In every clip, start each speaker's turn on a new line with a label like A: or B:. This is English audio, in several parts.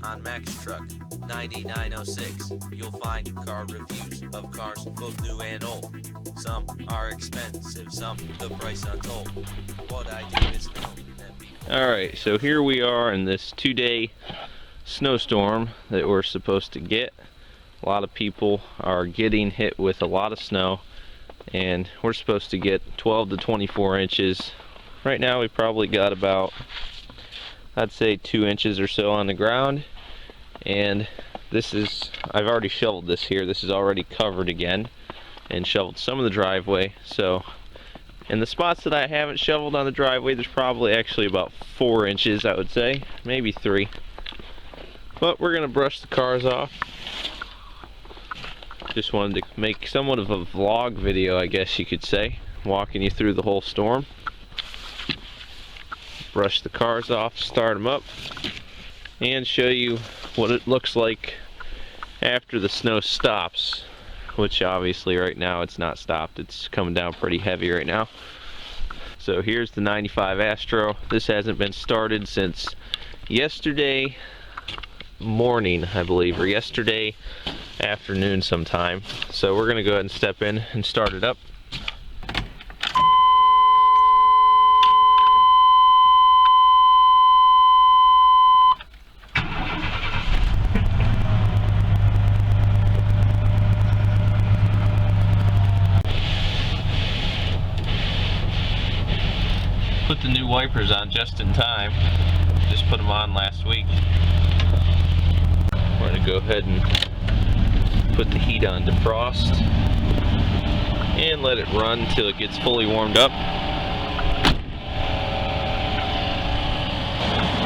A: On Maxxtruck9906, you'll find car reviews of cars both new and old. Some are expensive, some the price untold. What I do is known.
B: Alright, so here we are in this 2-day snowstorm that we're supposed to get. A lot of people are getting hit with a lot of snow, and we're supposed to get 12 to 24 inches. Right now we probably got about, I'd say 2 inches or so on the ground, and this is, I've already shoveled this here. This is already covered again and shoveled some of the driveway. So in the spots that I haven't shoveled on the driveway, there's probably actually about 4 inches, I would say, maybe 3. But we're gonna brush the cars off. Just wanted to make somewhat of a vlog video, I guess you could say, walking you through the whole storm. Brush the cars off, start them up, and show you what it looks like after the snow stops, which obviously right now it's not stopped. It's coming down pretty heavy right now. So here's the 95 Astro. This hasn't been started since yesterday morning, I believe, or yesterday afternoon sometime. So we're gonna go ahead and step in and start it up. Put the new wipers on just in time. Just put them on last week. We're going to go ahead and put the heat on defrost and let it run until it gets fully warmed up.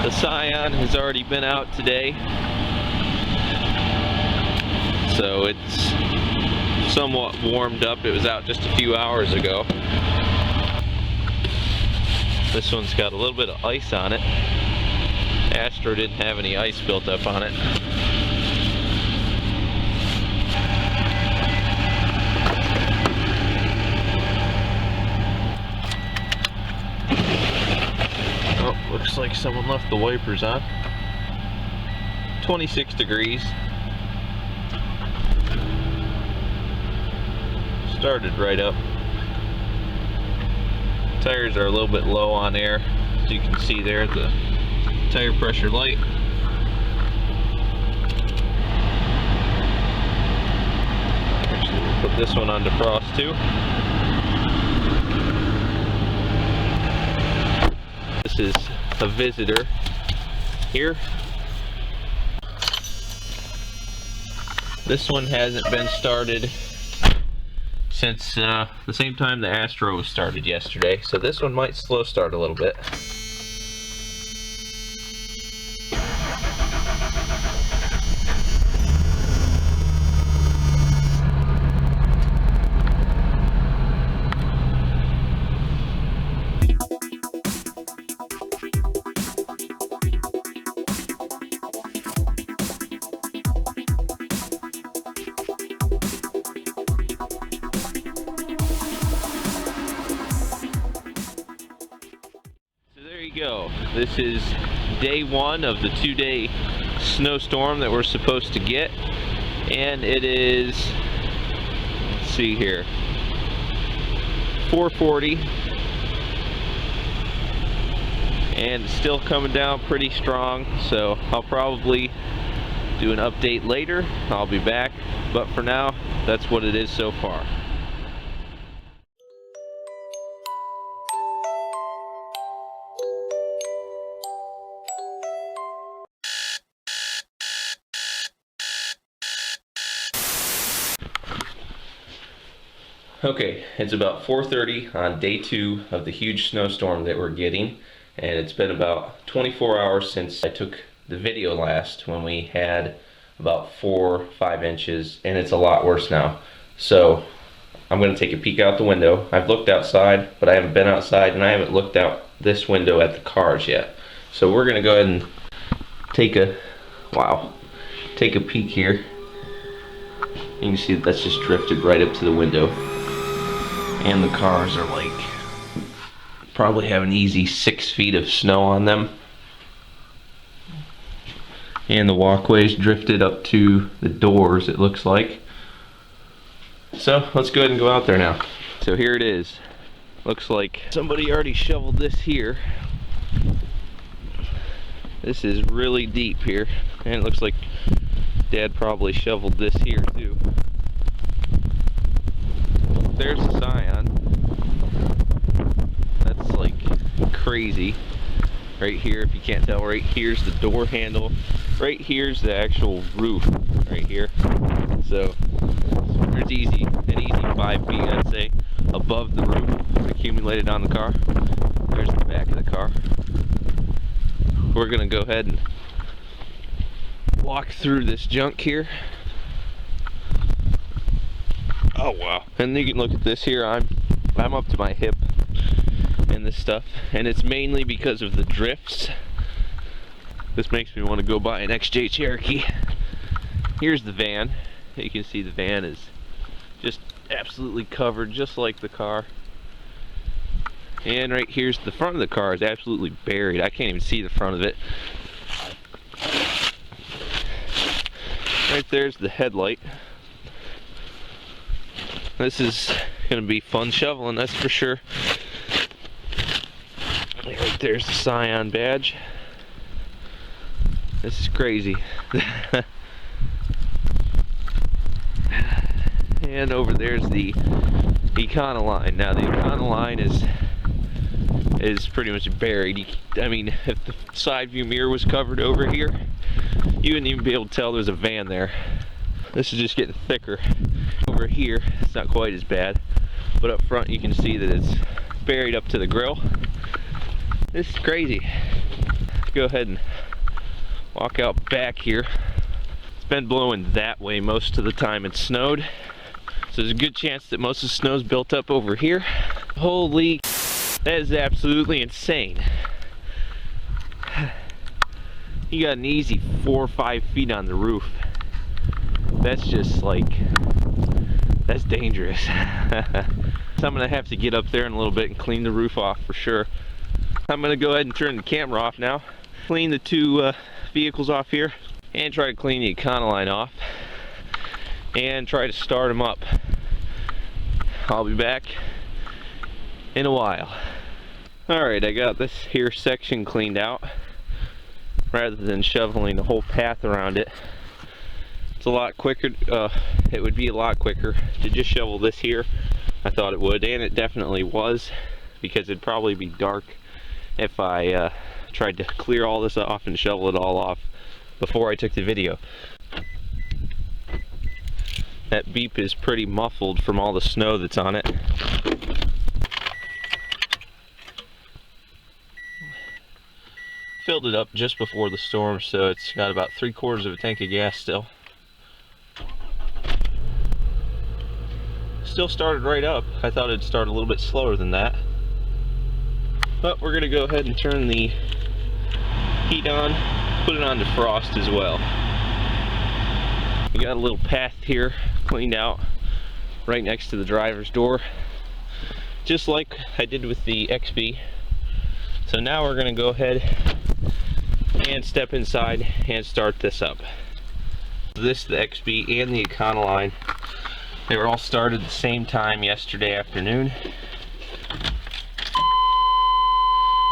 B: The Scion has already been out today, so it's somewhat warmed up. It was out just a few hours ago. This one's got a little bit of ice on it. Astro didn't have any ice built up on it. Oh, looks like someone left the wipers on. 26 degrees. Started right up. Tires are a little bit low on air, as you can see there, the tire pressure light. Actually, we'll put this one on defrost too. This is a visitor here. This one hasn't been started since the same time the Astro was started yesterday, so this one might slow start a little bit. Go. This is day 1 of the 2-day snowstorm that we're supposed to get, and it is, let's see here, 4:40, and it's still coming down pretty strong. So I'll probably do an update later. I'll be back, but for now, that's what it is so far. Okay, it's about 4:30 on day 2 of the huge snowstorm that we're getting, and it's been about 24 hours since I took the video last, when we had about 4 or 5 inches, and it's a lot worse now. So I'm going to take a peek out the window. I've looked outside, but I haven't been outside, and I haven't looked out this window at the cars yet. So we're going to go ahead and take a peek here. You can see that's just drifted right up to the window. And the cars are like, probably have an easy 6 feet of snow on them. And the walkways drifted up to the doors, it looks like. So let's go ahead and go out there now. So here it is. Looks like somebody already shoveled this here. This is really deep here, and it looks like Dad probably shoveled this here too. There's the Scion. That's like crazy. Right here, if you can't tell, right here's the door handle. Right here's the actual roof, right here. So there's an easy 5 feet, I'd say, above the roof accumulated on the car. There's the back of the car. We're gonna go ahead and walk through this junk here. Oh wow. And you can look at this here. I'm up to my hip in this stuff, and it's mainly because of the drifts. This makes me want to go buy an XJ Cherokee. Here's the van. You can see the van is just absolutely covered, just like the car. And right here's the front of the car is absolutely buried. I can't even see the front of it. Right there's the headlight. This is gonna be fun shoveling, that's for sure. Right there's the Scion badge. This is crazy. And over there's the Econoline. Now the Econoline is pretty much buried. I mean, if the side view mirror was covered over here, you wouldn't even be able to tell there's a van there. This is just getting thicker. Over here, it's not quite as bad, but up front you can see that it's buried up to the grill. This is crazy. Let's go ahead and walk out back here. It's been blowing that way most of the time it snowed, so there's a good chance that most of the snow's built up over here. Holy, that is absolutely insane. You got an easy 4 or 5 feet on the roof. That's just like, that's dangerous. So I'm gonna have to get up there in a little bit and clean the roof off for sure. I'm gonna go ahead and turn the camera off now, clean the two vehicles off here, and try to clean the Econoline off, and try to start them up. I'll be back in a while. Alright, I got this here section cleaned out. Rather than shoveling the whole path around it, it's a lot quicker. It would be a lot quicker to just shovel this here. I thought it would, and it definitely was, because it'd probably be dark if I tried to clear all this off and shovel it all off before I took the video. That beep is pretty muffled from all the snow that's on it. Filled it up just before the storm, so it's got about 3/4 of a tank of gas still. Still started right up. I thought it'd start a little bit slower than that. But we're gonna go ahead and turn the heat on, put it on defrost as well. We got a little path here cleaned out right next to the driver's door, just like I did with the XB. So now we're gonna go ahead and step inside and start this up. This, the XB and the Econoline, they were all started at the same time yesterday afternoon.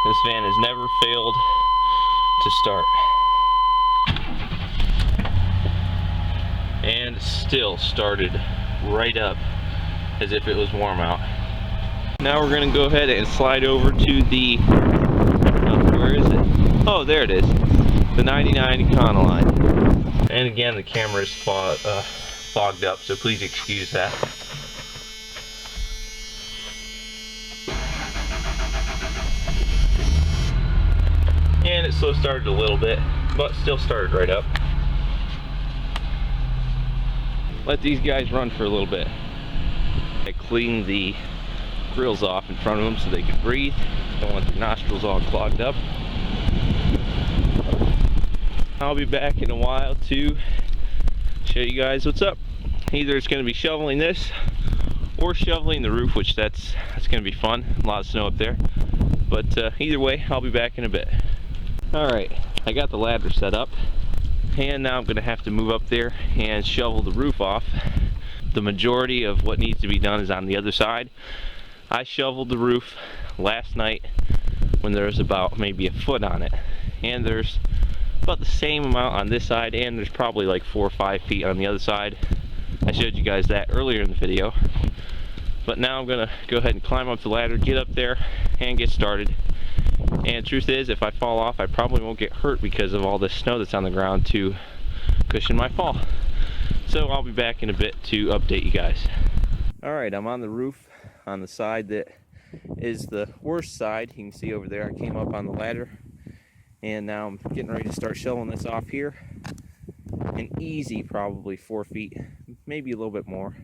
B: This van has never failed to start. And still started right up as if it was warm out. Now we're going to go ahead and slide over to the, where is it? Oh, there it is. The 99 Econoline. And again, the camera is fogged up, so please excuse that. And it slow started a little bit, but still started right up. Let these guys run for a little bit. I cleaned the grills off in front of them so they could breathe. Don't want their nostrils all clogged up. I'll be back in a while to show you guys what's up. Either it's going to be shoveling this or shoveling the roof, which that's going to be fun. A lot of snow up there. But either way, I'll be back in a bit. Alright, I got the ladder set up, and now I'm gonna have to move up there and shovel the roof off. The majority of what needs to be done is on the other side. I shoveled the roof last night when there was about maybe a foot on it, and there's about the same amount on this side, and there's probably like 4 or 5 feet on the other side. I showed you guys that earlier in the video. But now I'm gonna go ahead and climb up the ladder, get up there, and get started. And truth is, if I fall off, I probably won't get hurt because of all this snow that's on the ground to cushion my fall. So I'll be back in a bit to update you guys. Alright, I'm on the roof on the side that is the worst side. You can see over there I came up on the ladder, and now I'm getting ready to start shoveling this off here. An easy probably 4 feet, maybe a little bit more.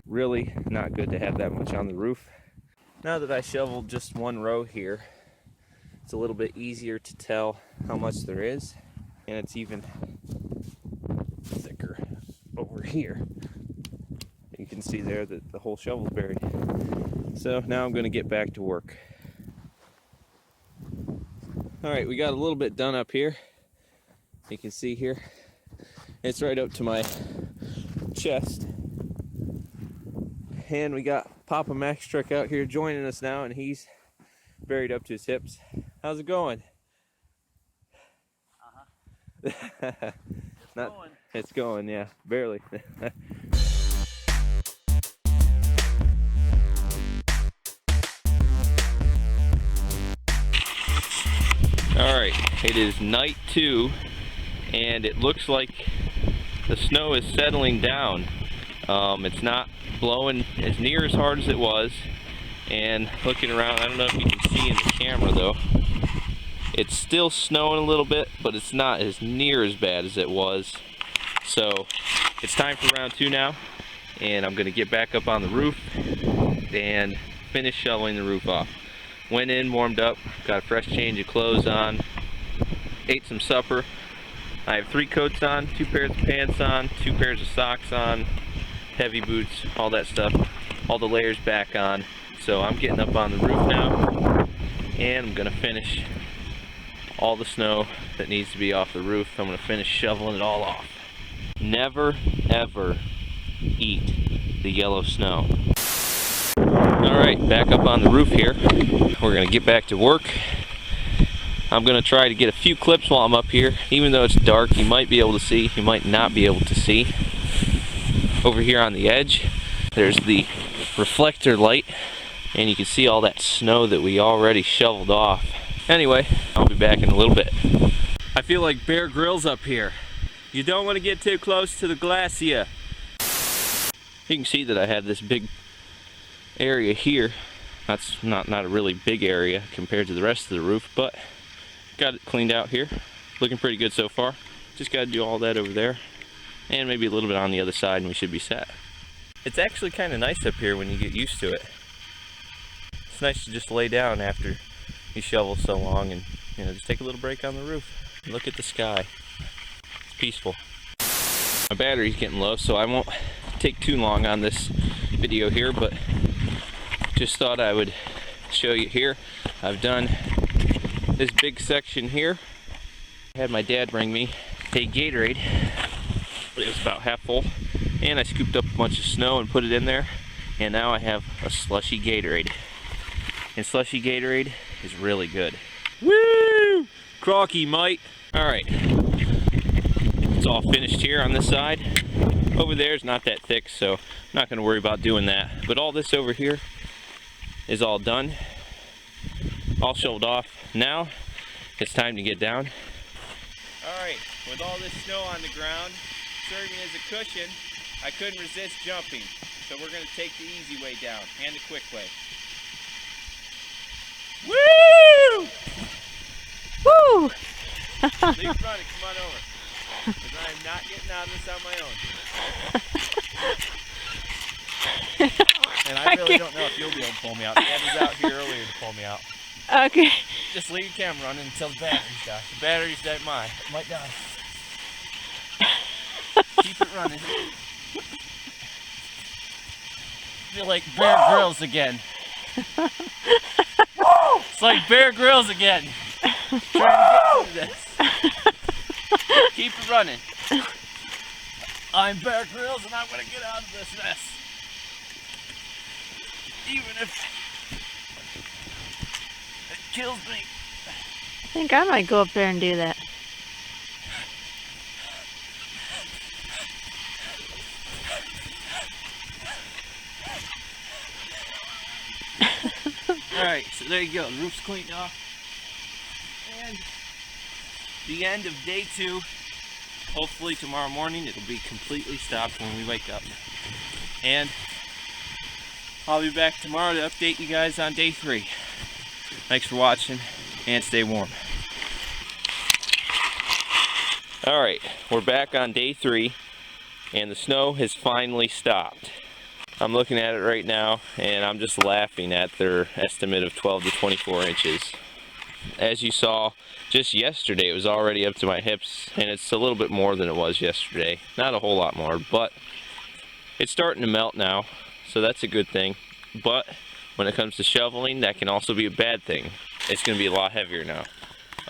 B: Really not good to have that much on the roof. Now that I shoveled just one row here, it's a little bit easier to tell how much there is, and it's even thicker over here. You can see there that the whole shovel's buried. So now I'm going to get back to work. Alright, we got a little bit done up here. You can see here, it's right up to my chest. And we got Papa Maxxtruck out here joining us now, and he's buried up to his hips. How's it going? It's going, yeah, barely. Alright, it is night 2, and it looks like the snow is settling down. It's not blowing as near as hard as it was, and looking around, I don't know if you can see in the camera though, it's still snowing a little bit, but it's not as near as bad as it was. So it's time for round 2 now, and I'm gonna get back up on the roof and finish shoveling the roof off. Went in, warmed up, got a fresh change of clothes on, ate some supper. I have 3 coats on, 2 pairs of pants on, 2 pairs of socks on, heavy boots, all that stuff, all the layers back on. So I'm getting up on the roof now, and I'm gonna finish all the snow that needs to be off the roof. I'm gonna finish shoveling it all off. Never ever eat the yellow snow. Alright, back up on the roof here. We're gonna get back to work. I'm gonna try to get a few clips while I'm up here. Even though it's dark, you might be able to see, you might not be able to see. Over here on the edge, there's the reflector light, and you can see all that snow that we already shoveled off. Anyway, I'll be back in a little bit. I feel like Bear Grylls up here. You don't want to get too close to the glacier. You can see that I had this big area here. That's not a really big area compared to the rest of the roof, but got it cleaned out here. Looking pretty good so far. Just got to do all that over there, and maybe a little bit on the other side, and we should be set. It's actually kind of nice up here when you get used to it. It's nice to just lay down after you shovel so long and, you know, just take a little break on the roof. Look at the sky. It's peaceful. My battery's getting low, so I won't take too long on this video here, but just thought I would show you here. I've done this big section here. I had my dad bring me a Gatorade. It was about half full, and I scooped up a bunch of snow and put it in there, and now I have a slushy Gatorade. And slushy Gatorade is really good. Woo! Crocky, mate. Alright, it's all finished here on this side. Over there is not that thick, so I'm not going to worry about doing that. But all this over here is all done, all shoveled off. Now it's time to get down. Alright, with all this snow on the ground serving as a cushion, I couldn't resist jumping. So we're going to take the easy way down and the quick way. Woo!
C: Woo!
B: Leave running, come on over. Because I am not getting out of this on my own. And I really don't know if you'll be able to pull me out. Dad was out here earlier to pull me out.
C: Okay.
B: Just leave the camera running until the battery's die. The battery's dead, might die. Keep it running. Feel like Bear Grylls again. It's like Bear Grylls again. Trying to get through this. Keep it running. I'm Bear Grylls and I'm gonna get out of this mess. Even if it kills me.
C: I think I might go up there and do that.
B: Alright, so there you go. The roof's cleaned off. And the end of day 2. Hopefully tomorrow morning it'll be completely stopped when we wake up. And I'll be back tomorrow to update you guys on day 3. Thanks for watching and stay warm. Alright, we're back on day 3 and the snow has finally stopped. I'm looking at it right now and I'm just laughing at their estimate of 12 to 24 inches. As you saw just yesterday, it was already up to my hips, and it's a little bit more than it was yesterday. Not a whole lot more, but it's starting to melt now, so that's a good thing. But when it comes to shoveling, that can also be a bad thing. It's going to be a lot heavier now.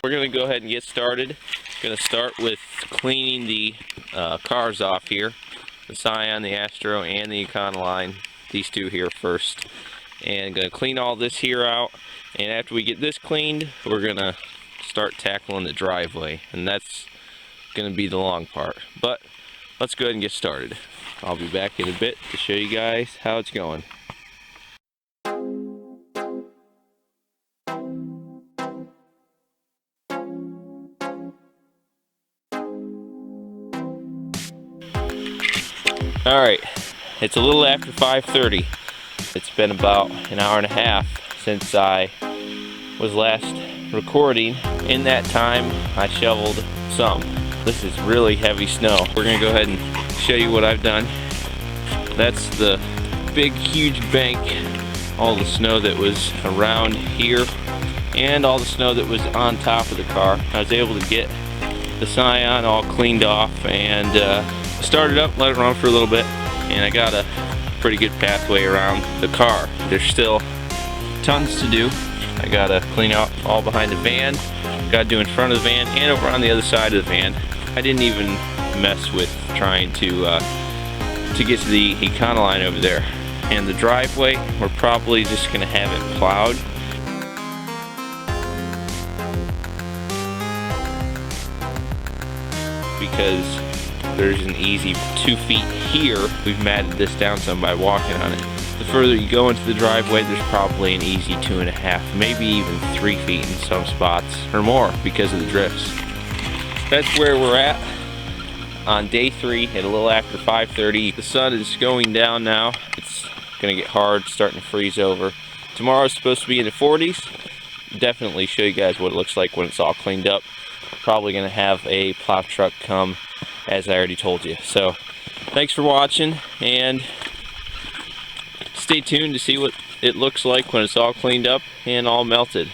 B: We're going to go ahead and get started. Going to start with cleaning the cars off here. The Scion, the Astro, and the Econoline. These two here first. And going to clean all this here out. And after we get this cleaned, we're going to start tackling the driveway. And that's going to be the long part. But let's go ahead and get started. I'll be back in a bit to show you guys how it's going. Alright, it's a little after 5:30. It's been about an hour and a half since I was last recording. In that time, I shoveled some. This is really heavy snow. We're going to go ahead and show you what I've done. That's the big, huge bank. All the snow that was around here and all the snow that was on top of the car. I was able to get the Scion all cleaned off and started up, let it run for a little bit, and I got a pretty good pathway around the car. There's still tons to do. I gotta clean out all behind the van, gotta do in front of the van and over on the other side of the van. I didn't even mess with trying to get to the Econoline over there. And the driveway, we're probably just gonna have it plowed. Because there's an easy 2 feet here. We've matted this down some by walking on it. The further you go into the driveway, there's probably an easy 2.5, maybe even 3 feet in some spots, or more because of the drifts. That's where we're at on day 3 at a little after 5:30. The sun is going down now. It's gonna get hard, starting to freeze over. Tomorrow's supposed to be in the 40s. Definitely show you guys what it looks like when it's all cleaned up. Probably gonna have a plow truck come, as I already told you. So thanks for watching and stay tuned to see what it looks like when it's all cleaned up and all melted.